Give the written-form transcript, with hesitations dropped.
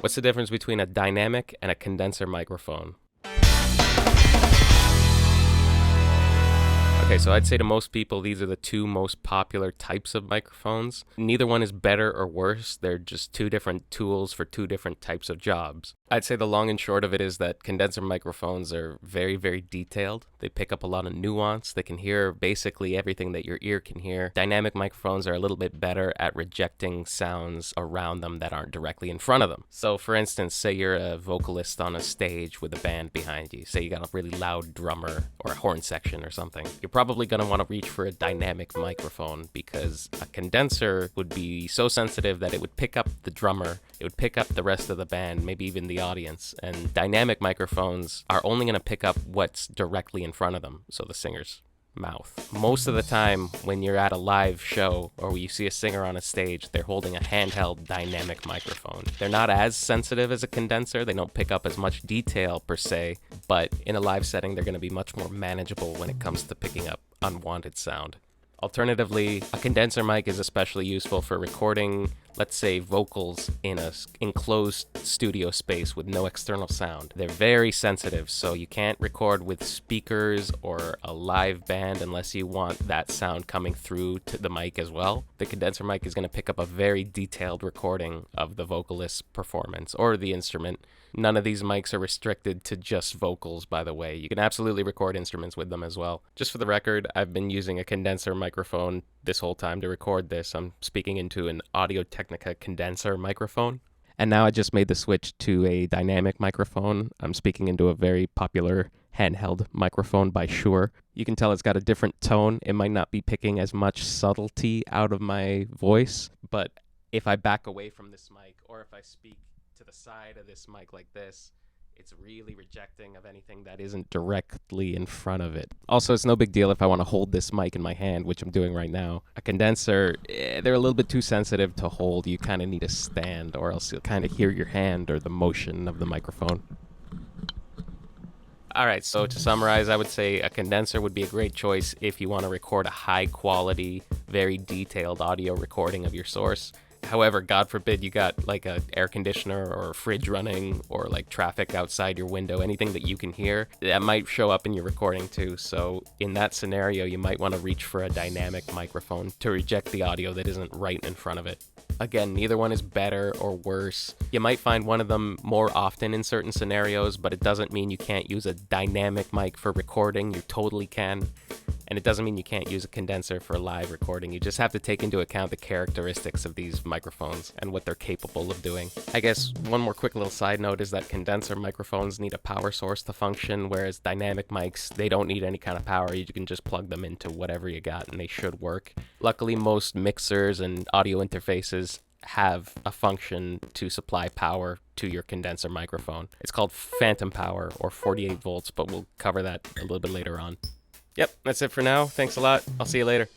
What's the difference between a dynamic and a condenser microphone? Okay, so I'd say to most people, these are the two most popular types of microphones. Neither one is better or worse. They're just two different tools for two different types of jobs. I'd say the long and short of it is that condenser microphones are very, very detailed. They pick up a lot of nuance. They can hear basically everything that your ear can hear. Dynamic microphones are a little bit better at rejecting sounds around them that aren't directly in front of them. So for instance, say you're a vocalist on a stage with a band behind you. Say you got a really loud drummer or a horn section or something. You're probably going to want to reach for a dynamic microphone because a condenser would be so sensitive that it would pick up the drummer, it would pick up the rest of the band, maybe even the audience. And dynamic microphones are only going to pick up what's directly in front of them, so the singer's mouth. Most of the time when you're at a live show or you see a singer on a stage, they're holding a handheld dynamic microphone. They're not as sensitive as a condenser. They don't pick up as much detail per se, but in a live setting, they're going to be much more manageable when it comes to picking up unwanted sound. Alternatively, a condenser mic is especially useful for recording, let's say, vocals in an enclosed studio space with no external sound. They're very sensitive, so you can't record with speakers or a live band unless you want that sound coming through to the mic as well. The condenser mic is going to pick up a very detailed recording of the vocalist's performance or the instrument. None of these mics are restricted to just vocals, by the way. You can absolutely record instruments with them as well. Just for the record, I've been using a condenser microphone this whole time to record this. I'm speaking into an Audio-Technica condenser microphone. And now I just made the switch to a dynamic microphone. I'm speaking into a very popular handheld microphone by Shure. You can tell it's got a different tone. It might not be picking as much subtlety out of my voice, but if I back away from this mic or if I speak to the side of this mic like this, it's really rejecting of anything that isn't directly in front of it. Also, it's no big deal if I want to hold this mic in my hand, which I'm doing right now. A condenser, they're a little bit too sensitive to hold. You kind of need a stand or else you'll kind of hear your hand or the motion of the microphone. All right, so to summarize, I would say a condenser would be a great choice if you want to record a high quality, very detailed audio recording of your source. However, God forbid you got like an air conditioner or a fridge running or like traffic outside your window, anything that you can hear, that might show up in your recording too. So in that scenario, you might want to reach for a dynamic microphone to reject the audio that isn't right in front of it. Again, neither one is better or worse. You might find one of them more often in certain scenarios, but it doesn't mean you can't use a dynamic mic for recording. You totally can. And it doesn't mean you can't use a condenser for live recording. You just have to take into account the characteristics of these microphones and what they're capable of doing. I guess one more quick little side note is that condenser microphones need a power source to function, whereas dynamic mics, they don't need any kind of power. You can just plug them into whatever you got and they should work. Luckily, most mixers and audio interfaces have a function to supply power to your condenser microphone. It's called phantom power or 48 volts, but we'll cover that a little bit later on. Yep, that's it for now. Thanks a lot. I'll see you later.